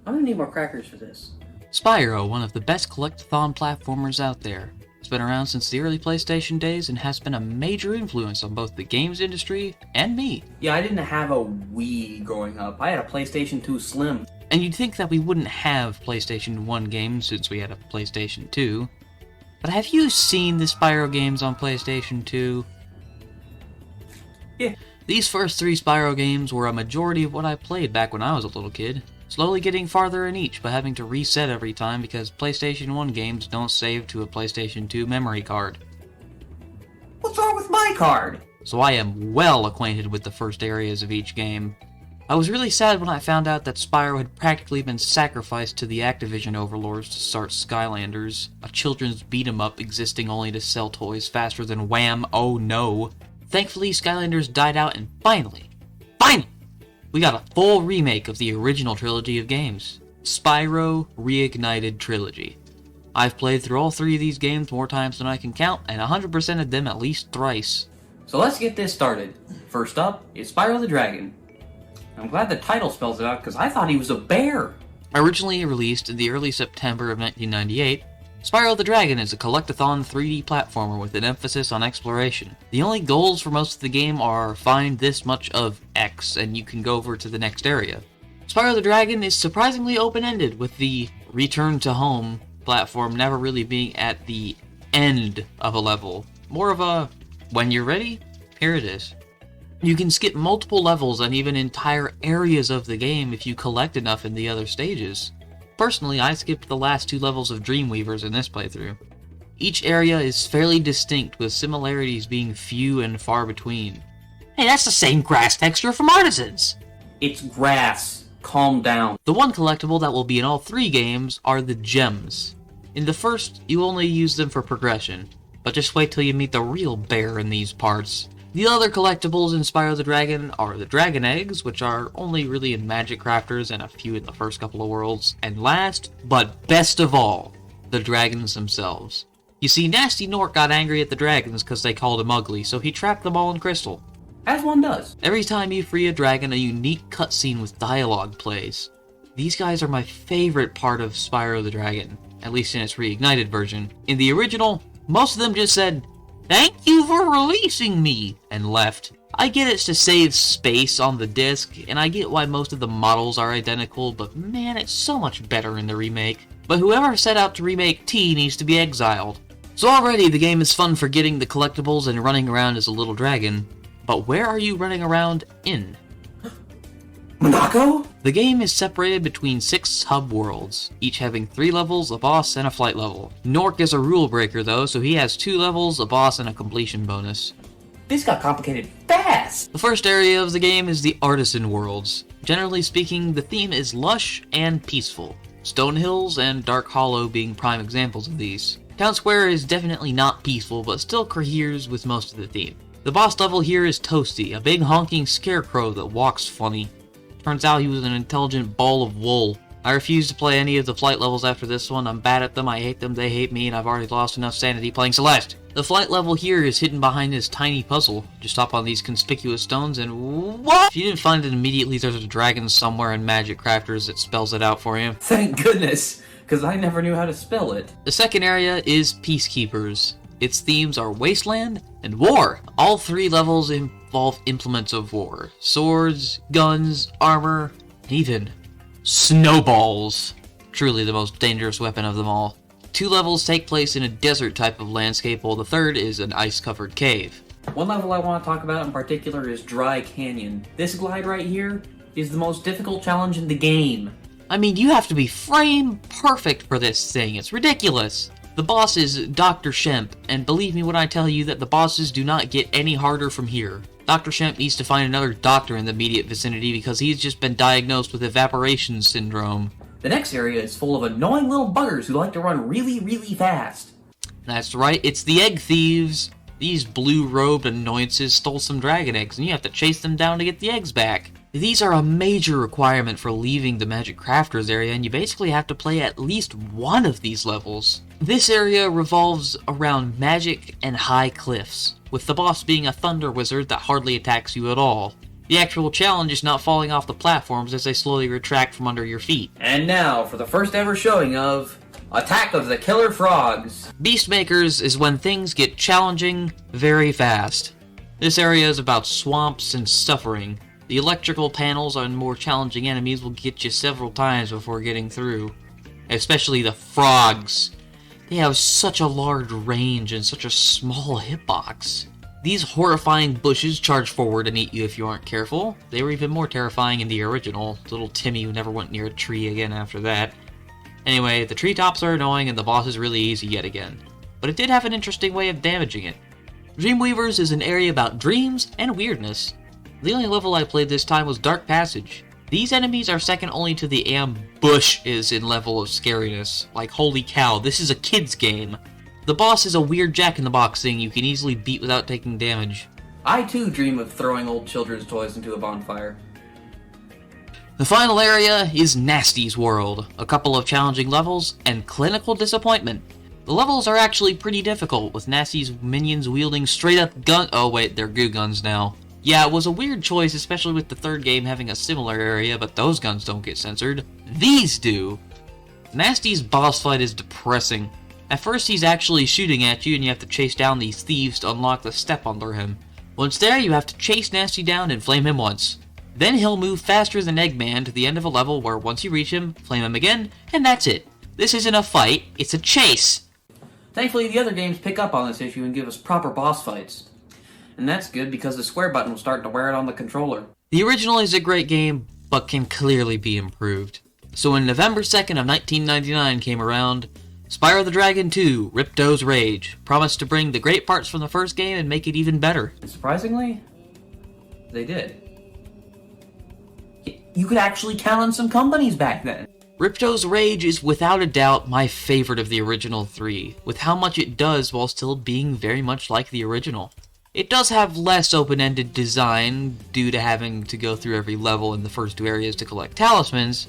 I'm gonna need more crackers for this. Spyro, one of the best collectathon platformers out there. It's been around since the early PlayStation days and has been a major influence on both the games industry and me. Yeah, I didn't have a Wii growing up. I had a PlayStation 2 Slim. And you'd think that we wouldn't have PlayStation 1 games since we had a PlayStation 2. But have you seen the Spyro games on PlayStation 2? Yeah. These first 3 Spyro games were a majority of what I played back when I was a little kid. Slowly getting farther in each, but having to reset every time because PlayStation 1 games don't save to a PlayStation 2 memory card. What's wrong with my card? So I am well acquainted with the first areas of each game. I was really sad when I found out that Spyro had practically been sacrificed to the Activision overlords to start Skylanders, a children's beat-em-up existing only to sell toys faster than Wham! Oh no! Thankfully, Skylanders died out and finally, we got a full remake of the original trilogy of games. Spyro Reignited Trilogy. I've played through all 3 of these games more times than I can count, and 100%ed them at least thrice. So let's get this started. First up is Spyro the Dragon. I'm glad the title spells it out, because I thought he was a bear. Originally released in the early September of 1998, Spyro the Dragon is a collectathon 3D platformer with an emphasis on exploration. The only goals for most of the game are find this much of X and you can go over to the next area. Spyro the Dragon is surprisingly open-ended, with the return to home platform never really being at the end of a level. More of a, when you're ready, here it is. You can skip multiple levels and even entire areas of the game if you collect enough in the other stages. Personally, I skipped the last 2 levels of Dreamweavers in this playthrough. Each area is fairly distinct, with similarities being few and far between. Hey, that's the same grass texture from Artisans! It's grass. Calm down. The one collectible that will be in all 3 games are the gems. In the first, you only use them for progression, but just wait till you meet the real bear in these parts. The other collectibles in Spyro the Dragon are the Dragon Eggs, which are only really in Magic Crafters and a few in the first couple of worlds, and last, but best of all, the dragons themselves. You see, Nasty Nork got angry at the dragons because they called him ugly, so he trapped them all in crystal. As one does. Every time you free a dragon, a unique cutscene with dialogue plays. These guys are my favorite part of Spyro the Dragon, at least in its reignited version. In the original, most of them just said, "Thank you for releasing me," and left. I get it's to save space on the disc, and I get why most of the models are identical, but man, it's so much better in the remake. But whoever set out to remake T needs to be exiled. So already the game is fun for getting the collectibles and running around as a little dragon, but where are you running around in? Monaco? The game is separated between 6 hub worlds, each having 3 levels, a boss, and a flight level. Nork is a rule breaker though, so he has 2 levels, a boss, and a completion bonus. This got complicated fast. The first area of the game is the Artisan Worlds. Generally speaking, the theme is lush and peaceful. Stone Hills and Dark Hollow being prime examples of these. Town Square is definitely not peaceful, but still coheres with most of the theme. The boss level here is Toasty, a big honking scarecrow that walks funny. Turns out he was an intelligent ball of wool. I refuse to play any of the flight levels after this one. I'm bad at them, I hate them, they hate me, and I've already lost enough sanity playing Celeste. The flight level here is hidden behind this tiny puzzle. Just hop on these conspicuous stones and what? If you didn't find it immediately, there's a dragon somewhere in Magic Crafters that spells it out for you. Thank goodness, because I never knew how to spell it. The second area is Peacekeepers. Its themes are Wasteland and War. All 3 levels involve implements of war. Swords, guns, armor, and even snowballs. Truly the most dangerous weapon of them all. 2 levels take place in a desert type of landscape, while the third is an ice-covered cave. One level I want to talk about in particular is Dry Canyon. This glide right here is the most difficult challenge in the game. I mean, you have to be frame perfect for this thing. It's ridiculous. The boss is Dr. Shemp, and believe me when I tell you that the bosses do not get any harder from here. Dr. Shemp needs to find another doctor in the immediate vicinity because he's just been diagnosed with evaporation syndrome. The next area is full of annoying little buggers who like to run really, really fast. That's right, it's the egg thieves. These blue-robed annoyances stole some dragon eggs, and you have to chase them down to get the eggs back. These are a major requirement for leaving the Magic Crafters area, and you basically have to play at least one of these levels. This area revolves around magic and high cliffs, with the boss being a thunder wizard that hardly attacks you at all. The actual challenge is not falling off the platforms as they slowly retract from under your feet. And now for the first ever showing of Attack of the Killer Frogs. Beastmakers is when things get challenging very fast. This area is about swamps and suffering. The electrical panels on more challenging enemies will get you several times before getting through. Especially the frogs. They have such a large range and such a small hitbox. These horrifying bushes charge forward and eat you if you aren't careful. They were even more terrifying in the original. Little Timmy who never went near a tree again after that. Anyway, the treetops are annoying and the boss is really easy yet again. But it did have an interesting way of damaging it. Dreamweavers is an area about dreams and weirdness. The only level I played this time was Dark Passage. These enemies are second only to the ambushes in level of scariness. Like, holy cow, this is a kid's game. The boss is a weird jack-in-the-box thing you can easily beat without taking damage. I too dream of throwing old children's toys into a bonfire. The final area is Nasty's World, a couple of challenging levels, and clinical disappointment. The levels are actually pretty difficult, with Nasty's minions wielding straight-up oh wait, they're goo guns now. Yeah, it was a weird choice, especially with the third game having a similar area, but those guns don't get censored. These do! Nasty's boss fight is depressing. At first he's actually shooting at you and you have to chase down these thieves to unlock the step under him. Once there, you have to chase Nasty down and flame him once. Then he'll move faster than Eggman to the end of a level where once you reach him, flame him again, and that's it. This isn't a fight, it's a chase! Thankfully, the other games pick up on this issue and give us proper boss fights. And that's good because the square button will start to wear it on the controller. The original is a great game, but can clearly be improved. So when November 2nd of 1999 came around, Spyro the Dragon 2, Ripto's Rage, promised to bring the great parts from the first game and make it even better. And surprisingly, they did. You could actually count on some companies back then. Ripto's Rage is without a doubt my favorite of the original three, with how much it does while still being very much like the original. It does have less open-ended design due to having to go through every level in the first two areas to collect talismans,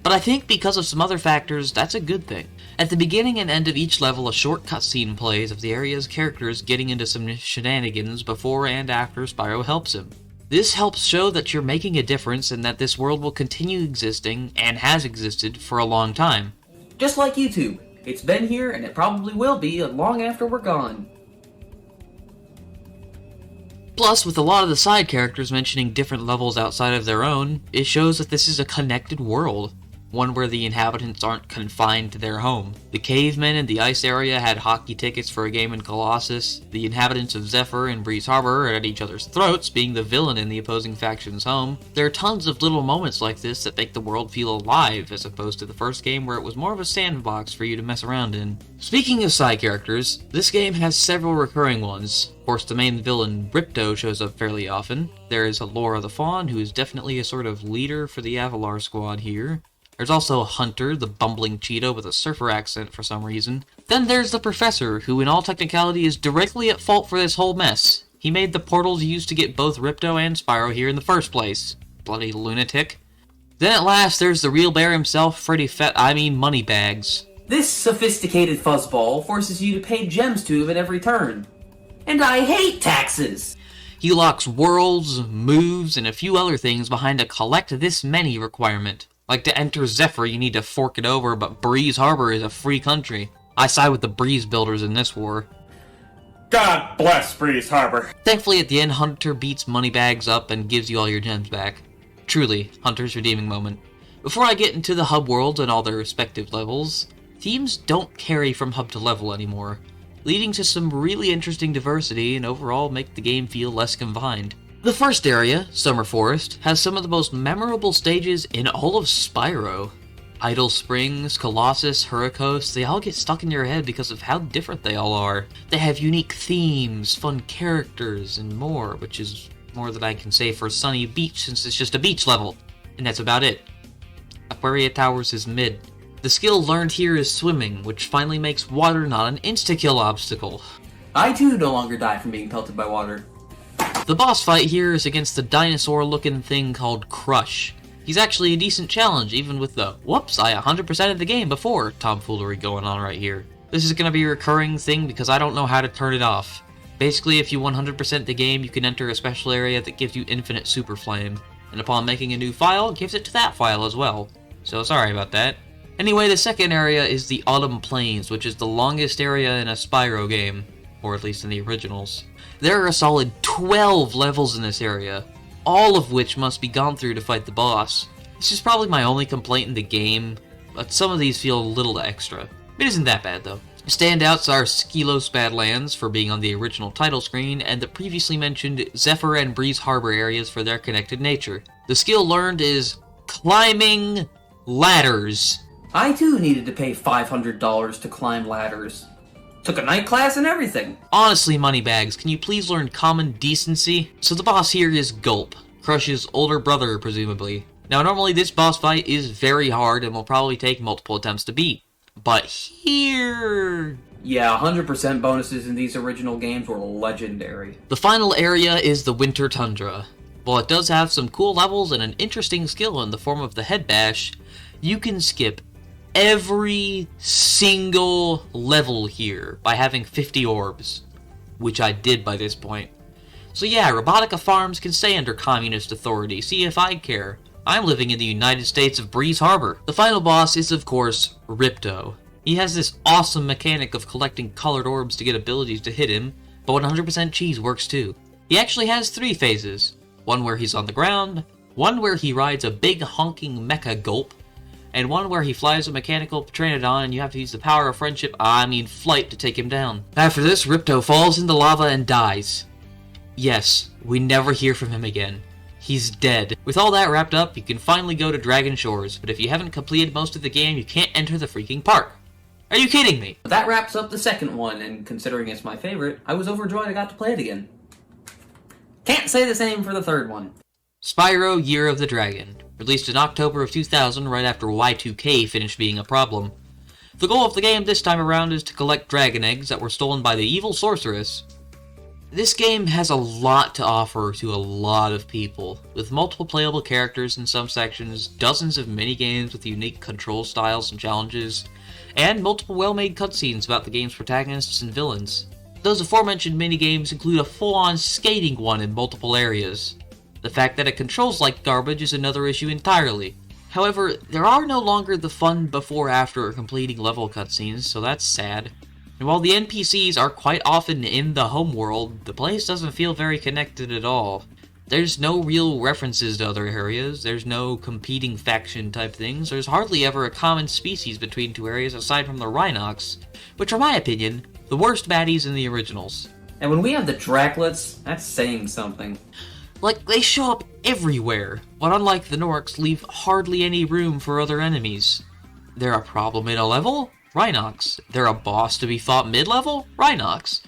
but I think because of some other factors, that's a good thing. At the beginning and end of each level, a short cutscene plays of the area's characters getting into some shenanigans before and after Spyro helps him. This helps show that you're making a difference and that this world will continue existing, and has existed, for a long time. Just like YouTube. It's been here, and it probably will be long after we're gone. Plus, with a lot of the side characters mentioning different levels outside of their own, it shows that this is a connected world. One where the inhabitants aren't confined to their home. The cavemen in the ice area had hockey tickets for a game in Colossus. The inhabitants of Zephyr and Breeze Harbor are at each other's throats, being the villain in the opposing faction's home. There are tons of little moments like this that make the world feel alive, as opposed to the first game where it was more of a sandbox for you to mess around in. Speaking of side characters, this game has several recurring ones. Of course, the main villain, Ripto, shows up fairly often. There is Laura the Fawn, who is definitely a sort of leader for the Avalar squad here. There's also Hunter, the bumbling Cheeto with a surfer accent for some reason. Then there's the Professor, who in all technicality is directly at fault for this whole mess. He made the portals used to get both Ripto and Spyro here in the first place. Bloody lunatic. Then at last there's the real bear himself, Freddy Moneybags. This sophisticated fuzzball forces you to pay gems to him at every turn. And I hate taxes! He locks worlds, moves, and a few other things behind a collect this many requirement. Like to enter Zephyr, you need to fork it over, but Breeze Harbor is a free country. I side with the Breeze builders in this war. God bless Breeze Harbor. Thankfully, at the end, Hunter beats Moneybags up and gives you all your gems back. Truly, Hunter's redeeming moment. Before I get into the hub worlds and all their respective levels, themes don't carry from hub to level anymore, leading to some really interesting diversity and overall make the game feel less confined. The first area, Summer Forest, has some of the most memorable stages in all of Spyro. Idle Springs, Colossus, Hurricos, they all get stuck in your head because of how different they all are. They have unique themes, fun characters, and more, which is more than I can say for Sunny Beach since it's just a beach level. And that's about it. Aquaria Towers is mid. The skill learned here is swimming, which finally makes water not an insta-kill obstacle. I too no longer die from being pelted by water. The boss fight here is against the dinosaur-looking thing called Crush. He's actually a decent challenge, even with the whoops, I 100%ed the game before tomfoolery going on right here. This is going to be a recurring thing because I don't know how to turn it off. Basically, if you 100% the game, you can enter a special area that gives you infinite super flame, and upon making a new file, it gives it to that file as well. So sorry about that. Anyway, the second area is the Autumn Plains, which is the longest area in a Spyro game, or at least in the originals. There are a solid 12 levels in this area, all of which must be gone through to fight the boss. This is probably my only complaint in the game, but some of these feel a little extra. It isn't that bad though. Standouts are Skelos Badlands for being on the original title screen, and the previously mentioned Zephyr and Breeze Harbor areas for their connected nature. The skill learned is climbing ladders. I too needed to pay $500 to climb ladders. Took a night class and everything. Honestly, Moneybags, can you please learn common decency? So the boss here is Gulp, Crush's older brother, presumably. Now, normally this boss fight is very hard and will probably take multiple attempts to beat. But here... Yeah, 100% bonuses in these original games were legendary. The final area is the Winter Tundra. While it does have some cool levels and an interesting skill in the form of the head bash, you can skip every single level here by having 50 orbs, which I did by this point. So yeah, Robotica Farms can stay under communist authority, see if I care. I'm living in the United States of Breeze Harbor. The final boss is, of course, Ripto. He has this awesome mechanic of collecting colored orbs to get abilities to hit him, but 100% cheese works too. He actually has 3 phases. One where he's on the ground, one where he rides a big honking mecha Gulp, and one where he flies a mechanical Pteranodon and you have to use the power of friendship, flight, to take him down. After this, Ripto falls into lava and dies. Yes, we never hear from him again. He's dead. With all that wrapped up, you can finally go to Dragon Shores, but if you haven't completed most of the game, you can't enter the freaking park. Are you kidding me? That wraps up the second one, and considering it's my favorite, I was overjoyed I got to play it again. Can't say the same for the third one. Spyro Year of the Dragon. Released in October of 2000, right after Y2K finished being a problem. The goal of the game this time around is to collect dragon eggs that were stolen by the evil sorceress. This game has a lot to offer to a lot of people, with multiple playable characters in some sections, dozens of minigames with unique control styles and challenges, and multiple well-made cutscenes about the game's protagonists and villains. Those aforementioned minigames include a full-on skating one in multiple areas. The fact that it controls like garbage is another issue entirely. However, there are no longer the fun before, after, or completing level cutscenes, so that's sad. And while the NPCs are quite often in the homeworld, the place doesn't feel very connected at all. There's no real references to other areas, there's no competing faction type things, there's hardly ever a common species between 2 areas aside from the Rhinox, which are, in my opinion, the worst baddies in the originals. And when we have the Draclets, that's saying something. Like, they show up everywhere, but unlike the Norks, leave hardly any room for other enemies. They're a problem in a level? Rhinox. They're a boss to be fought mid-level? Rhinox.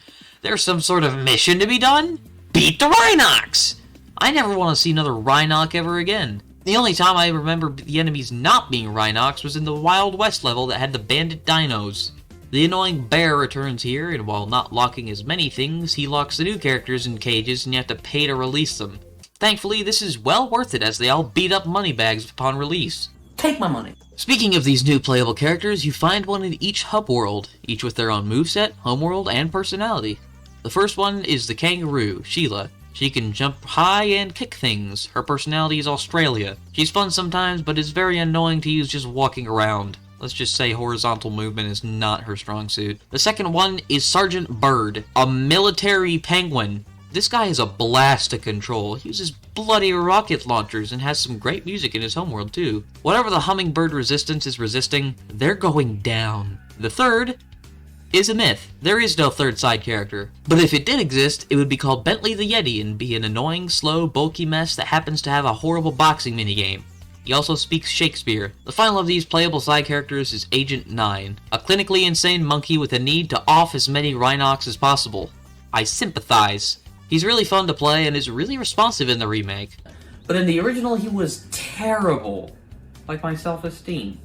There's some sort of mission to be done? Beat the Rhinox! I never want to see another Rhinox ever again. The only time I remember the enemies not being Rhinox was in the Wild West level that had the bandit dinos. The annoying bear returns here, and while not locking as many things, he locks the new characters in cages and you have to pay to release them. Thankfully, this is well worth it as they all beat up Moneybags upon release. Take my money. Speaking of these new playable characters, you find one in each hub world, each with their own moveset, homeworld, and personality. The first one is the kangaroo, Sheila. She can jump high and kick things. Her personality is Australia. She's fun sometimes, but is very annoying to use just walking around. Let's just say horizontal movement is not her strong suit. The second one is Sergeant Bird, a military penguin. This guy is a blast to control. He uses bloody rocket launchers and has some great music in his homeworld too. Whatever the hummingbird resistance is resisting, they're going down. The third is a myth. There is no third side character. But if it did exist, it would be called Bentley the Yeti and be an annoying, slow, bulky mess that happens to have a horrible boxing minigame. He also speaks Shakespeare. The final of these playable side characters is Agent 9, a clinically insane monkey with a need to off as many Rhinox as possible. I sympathize. He's really fun to play and is really responsive in the remake. But in the original, he was terrible. Like my self-esteem.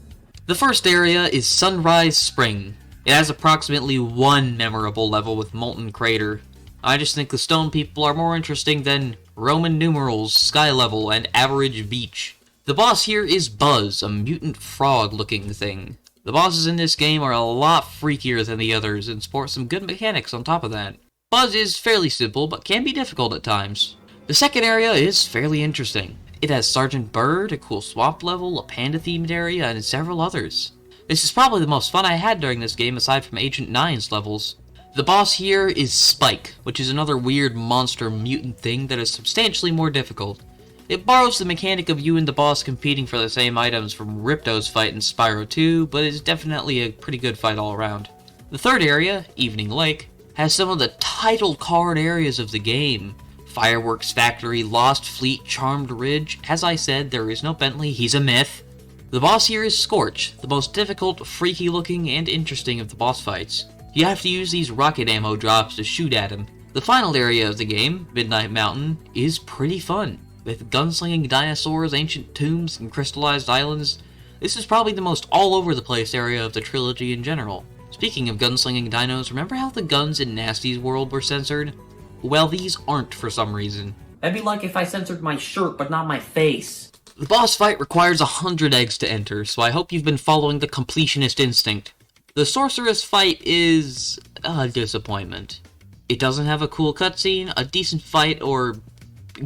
The first area is Sunrise Spring. It has approximately 1 memorable level with Molten Crater. I just think the stone people are more interesting than Roman numerals, sky level, and average beach. The boss here is Buzz, a mutant frog-looking thing. The bosses in this game are a lot freakier than the others and sport some good mechanics on top of that. Buzz is fairly simple, but can be difficult at times. The second area is fairly interesting. It has Sergeant Bird, a cool swap level, a panda-themed area, and several others. This is probably the most fun I had during this game aside from Agent 9's levels. The boss here is Spike, which is another weird monster mutant thing that is substantially more difficult. It borrows the mechanic of you and the boss competing for the same items from Ripto's fight in Spyro 2, but is definitely a pretty good fight all around. The third area, Evening Lake, has some of the title card areas of the game. Fireworks Factory, Lost Fleet, Charmed Ridge. As I said, there is no Bentley, he's a myth. The boss here is Scorch, the most difficult, freaky looking, and interesting of the boss fights. You have to use these rocket ammo drops to shoot at him. The final area of the game, Midnight Mountain, is pretty fun. With gunslinging dinosaurs, ancient tombs, and crystallized islands, this is probably the most all-over-the-place area of the trilogy in general. Speaking of gunslinging dinos, remember how the guns in Nasty's world were censored? Well, these aren't for some reason. That'd be like if I censored my shirt, but not my face. The boss fight requires 100 eggs to enter, so I hope you've been following the completionist instinct. The sorceress fight is a disappointment. It doesn't have a cool cutscene, a decent fight, or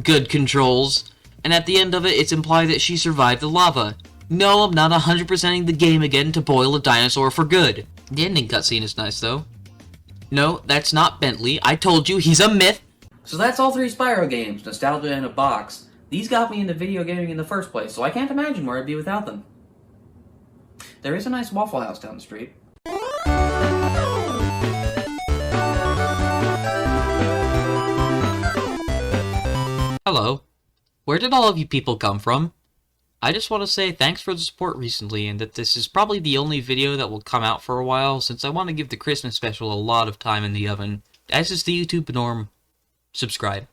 good controls, and at the end of it, it's implied that she survived the lava. No, I'm not 100%ing the game again to boil a dinosaur for good. The ending cutscene is nice, though. No, that's not Bentley. I told you, he's a myth! So that's all 3 Spyro games, nostalgia in a box. These got me into video gaming in the first place, so I can't imagine where I'd be without them. There is a nice Waffle House down the street. Hello. Where did all of you people come from? I just want to say thanks for the support recently, and that this is probably the only video that will come out for a while, since I want to give the Christmas special a lot of time in the oven. As is the YouTube norm, subscribe.